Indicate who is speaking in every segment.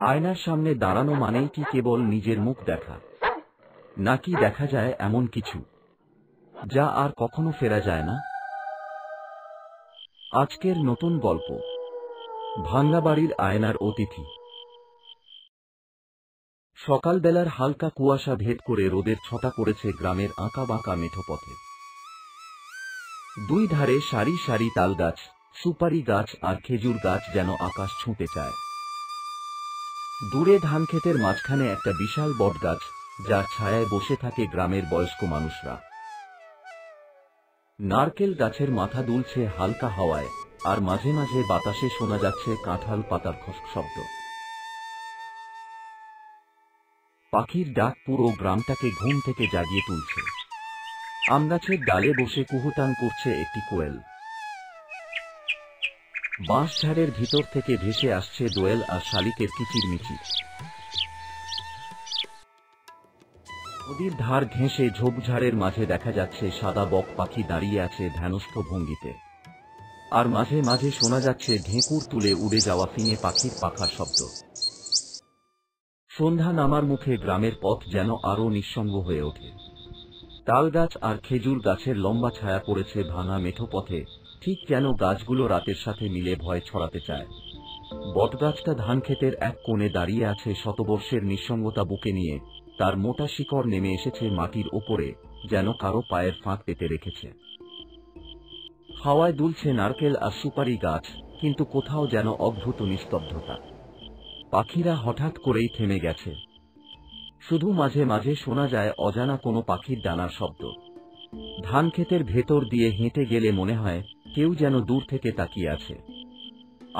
Speaker 1: আয়নার সামনে দাঁড়ানো মানেই কি কেবল নিজের মুখ দেখা, নাকি দেখা যায় এমন কিছু যা আর কখনো ফেরা যায় না? আজকের নতুন গল্প, ভাঙ্গা বাড়ির আয়নার অতিথি। সকালবেলার হালকা কুয়াশা ভেদ করে রোদের ছটা পড়েছে গ্রামের আঁকা বাঁকা মেঠো পথে। দুই ধারে সারি সারি তাল গাছ, সুপারি গাছ আর খেজুর গাছ যেন আকাশ ছুঁতে চায়। দূরে ধানক্ষেতের মাঝখানে একটা বিশাল বটগাছ, যার ছায়ায় বসে থাকে গ্রামের বয়স্ক মানুষরা। নারকেল গাছের মাথা দুলছে হালকা হাওয়ায়, আর মাঝে মাঝে বাতাসে শোনা যাচ্ছে কাঁঠাল পাতার খসখস শব্দ। পাখির ডাক পুরো গ্রামটাকে ঘুম থেকে জাগিয়ে তুলছে। আমগাছের ডালে বসে কুহুতান করছে একটি কোয়েল। বাঁশঝাড়ের ভিতর থেকে ভেসে আসছে দোয়েল আর শালিকের কিচিরমিচির। নদীর ধার ঘেঁষে ঝোপঝাড়ের মাঝে দেখা যাচ্ছে সাদা বক পাখি দাঁড়িয়ে আছে ধ্যানস্থ ভঙ্গিতে। আর মাঝে মাঝে শোনা যাচ্ছে ঢেঁকুর তুলে উড়ে যাওয়া ফিঙে পাখির পাখার শব্দ। সন্ধ্যা নামার মুখে গ্রামের পথ যেন আরো নিঃসঙ্গ হয়ে ওঠে। তালগাছ আর খেজুর গাছের লম্বা ছায়া পড়েছে ভাঙা মেঠো পথে, ঠিক যেন গাছগুলো রাতের সাথে মিলে ভয় ছড়াতে চায়। বটগাছটা ধানক্ষেতের এক কোণে দাঁড়িয়ে আছে শতবর্ষের নিঃসঙ্গতা বুকে নিয়ে, তার মোটা শিকড় নেমে এসেছে মাটির ওপরে, যেন কারো পায়ের ফাঁক পেতে রেখেছে। হাওয়ায় দুলছে নারকেল আর সুপারি গাছ, কিন্তু কোথাও যেন অদ্ভুত নিস্তব্ধতা। পাখিরা হঠাৎ করেই থেমে গেছে। শুধু মাঝে মাঝে শোনা যায় অজানা কোনো পাখির ডানার শব্দ। ধানক্ষেতের ভেতর দিয়ে হেঁটে গেলে মনে হয় কেউ যেন দূর থেকে তাকিয়ে আছে।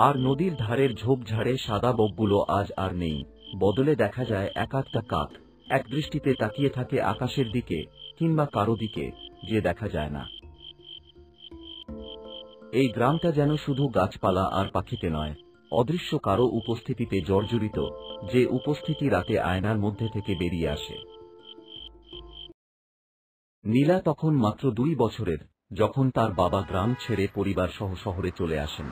Speaker 1: আর নদীর ধারের ঝোপঝাড়ে সাদা বকগুলো আজ আর নেই, বদলে দেখা যায় একাধটা কাক, এক দৃষ্টিতে তাকিয়ে থাকে আকাশের দিকে, কিংবা কারো দিকে, যে দেখা যায় না। এই গ্রামটা যেন শুধু গাছপালা আর পাখিতে নয়, অদৃশ্য কারো উপস্থিতিতে জর্জরিত, যে উপস্থিতি রাতে আয়নার মধ্যে থেকে বেরিয়ে আসে। নীলা তখন মাত্র 2 বছরের, যখন তার বাবা গ্রাম ছেড়ে পরিবার সহ শহরে চলে আসেন।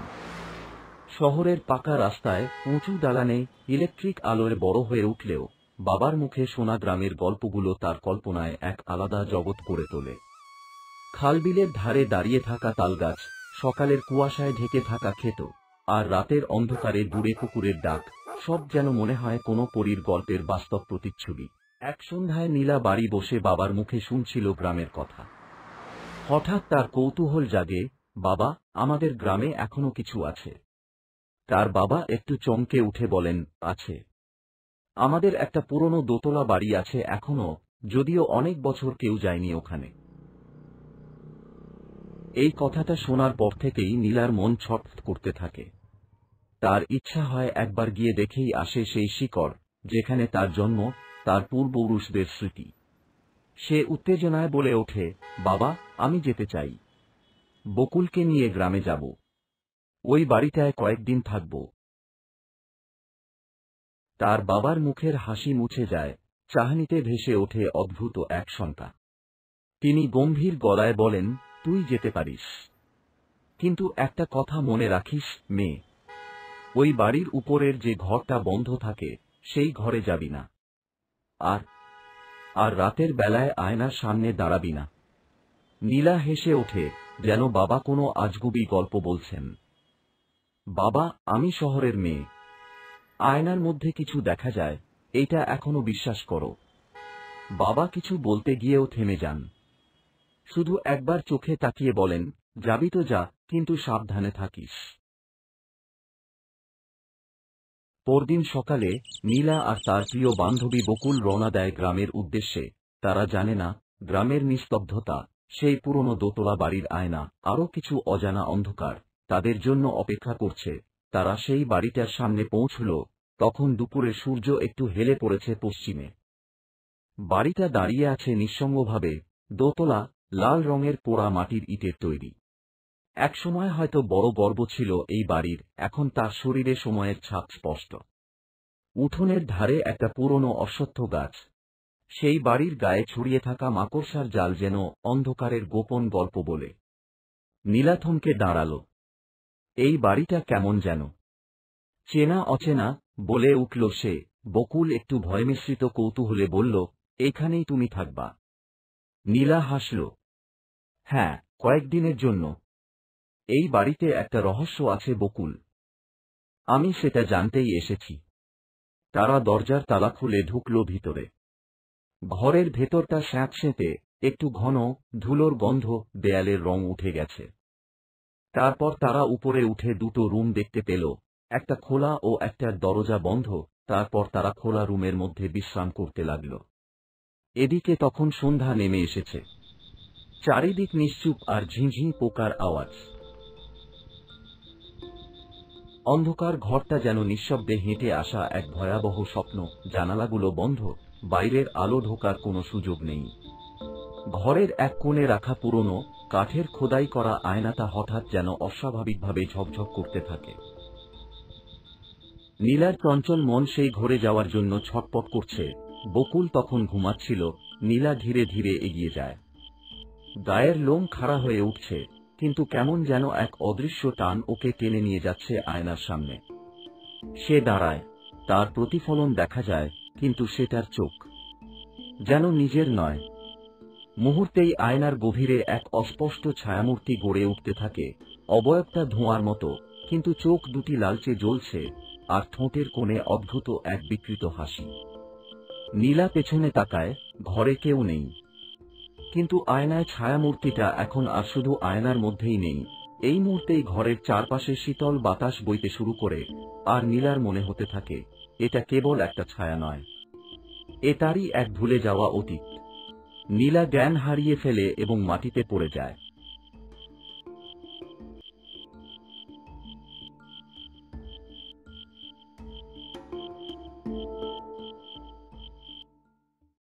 Speaker 1: শহরের পাকা রাস্তায়, উঁচু দালানে, ইলেকট্রিক আলোয় বড় হয়ে উঠলেও বাবার মুখে শোনা গ্রামের গল্পগুলো তার কল্পনায় এক আলাদা জগৎ গড়ে তোলে। খালবিলের ধারে দাঁড়িয়ে থাকা তালগাছ, সকালের কুয়াশায় ঢেকে থাকা ক্ষেত, আর রাতের অন্ধকারে দূরে কুকুরের ডাক, সব যেন মনে হয় কোনো পরীর গল্পের বাস্তব প্রতিচ্ছবি। এক সন্ধ্যায় নীলা বাড়ি বসে বাবার মুখে শুনছিল গ্রামের কথা। হঠাৎ তার কৌতূহল জাগে, বাবা, আমাদের গ্রামে এখনো কিছু আছে? তার বাবা একটু চমকে উঠে বলেন, আছে। আমাদের একটা পুরনো দোতলা বাড়ি আছে এখনো, যদিও অনেক বছর কেউ যায়নি ওখানে। এই কথাটা শোনার পর থেকেই নীলার মন ছটফট করতে থাকে। তার ইচ্ছা হয় একবার গিয়ে দেখেই আসে সেই শিকড়, যেখানে তার জন্ম, তার পূর্বপুরুষদের স্মৃতি। সে উত্তেজনায় বলে ওঠে, বাবা, আমি যেতে চাই। বকুলকে নিয়ে গ্রামে যাব। ওই বাড়িটায় কয়েকদিন থাকব। তার বাবার মুখের হাসি মুছে যায়, চাহনিতে ভেসে ওঠে অদ্ভুত এক শঙ্কা। তিনি গম্ভীর গলায় বলেন, তুই যেতে পারিস, কিন্তু একটা কথা মনে রাখিস মেয়ে, ওই বাড়ির উপরের যে ঘরটা বন্ধ থাকে, সেই ঘরে যাবি না। আর আর রাতের বেলায় আয়নার সামনে দাঁড়াবি না। নীলা হেসে ওঠে, যেন বাবা কোনো আজগুবি গল্প বলছেন। বাবা, আমি শহরের মেয়ে। আয়নার মধ্যে কিছু দেখা যায়, এইটা এখনো বিশ্বাস করো। বাবা কিছু বলতে গিয়েও থেমে যান। শুধু একবার চোখে তাকিয়ে বলেন, যাবি তো যা, কিন্তু সাবধানে থাকিস। পরদিন সকালে নীলা আর তার প্রিয় বান্ধবী বকুল রওনা দেয় গ্রামের উদ্দেশ্যে। তারা জানে না, গ্রামের নিস্তব্ধতা, সেই পুরনো দোতলা বাড়ির আয়না, আরো কিছু অজানা অন্ধকার তাদের জন্য অপেক্ষা করছে। তারা সেই বাড়িটার সামনে পৌঁছল, তখন দুপুরের সূর্য একটু হেলে পড়েছে পশ্চিমে। বাড়িটা দাঁড়িয়ে আছে নিঃসঙ্গভাবে, দোতলা, লাল রঙের পোড়া মাটির ইটের তৈরি। একসময় হয়তো বড় গর্ব ছিল এই বাড়ির, এখন তার শরীরে সময়ের ছাপ স্পষ্ট। উঠোনের ধারে একটা পুরনো অশ্বত্থ গাছ, সেই বাড়ির গায়ে ছড়িয়ে থাকা মাকড়সার জাল যেন অন্ধকারের গোপন গল্প বলে। নীলা থমকে দাঁড়াল। এই বাড়িটা কেমন যেন চেনা অচেনা, বলে উঠল সে। বকুল একটু ভয়মিশ্রিত কৌতূহলে বলল, এখানেই তুমি থাকবা? নীলা হাসল। হ্যাঁ, কয়েকদিনের জন্য। এই বাড়িতে একটা রহস্য আছে বকুল। আমি সেটা জানতেই এসেছি। তারা দরজার তালা খুলে ঢুকল ভিতরে। ঘরের ভেতরটা স্যাঁতসেঁতে, একটু ঘন, ধুলোর গন্ধ, দেয়ালের রং উঠে গেছে। তারপর তারা উপরে উঠে দুটো রুম দেখতে পেল, একটা খোলা ও একটা দরজা বন্ধ। তারপর তারা খোলা রুমের মধ্যে বিশ্রাম করতে লাগল। এদিকে তখন সন্ধ্যা নেমে এসেছে। চারিদিক নিশ্চুপ আর ঝিঁঝিঁ পোকার আওয়াজ। অন্ধকার ঘরটা যেন নিঃশব্দে হেঁটে আসা এক ভয়াবহ স্বপ্ন। জানালাগুলো বন্ধ, বাইরের আলো ঢোকার কোনো সুযোগ নেই। ঘরের এক কোণে রাখা পুরনো কাঠের খোদাই করা আয়নাটা হঠাৎ যেন অস্বাভাবিকভাবে ঝকঝক করতে থাকে। নীলার চঞ্চল মন সেই ঘরে যাওয়ার জন্য ছটপট করছে। বকুল তখন ঘুমাচ্ছিল। নীলা ধীরে ধীরে এগিয়ে যায়। গায়ের লোম খাড়া হয়ে উঠছে, কিন্তু কেমন যেন এক অদৃশ্য টান ওকে টেনে নিয়ে যাচ্ছে আয়নার সামনে। সে দাঁড়ায়। তার প্রতিফলন দেখা যায়, কিন্তু সেটার চোখ যেন নিজের নয়। মুহূর্তেই আয়নার গভীরে এক অস্পষ্ট ছায়ামূর্তি গড়ে উঠতে থাকে। অবয়বটা ধোঁয়ার মতো, কিন্তু চোখ দুটি লালচে জ্বলছে, আর ঠোঁটের কোণে অদ্ভুত এক বিকৃত হাসি। নীলা পেছনে তাকায়। ঘরে কেউ নেই, কিন্তু আয়নায় ছায়ামূর্তিটা এখন আর শুধু আয়নার মধ্যেই নেই। এই মুহূর্তেই ঘরের চারপাশে শীতল বাতাস বইতে শুরু করে, আর নীলার মনে হতে থাকে এটা কেবল একটা ছায়া নয়, এটারই এক ভুলে যাওয়া অতীত। নীলা জ্ঞান হারিয়ে ফেলে এবং মাটিতে পড়ে যায়।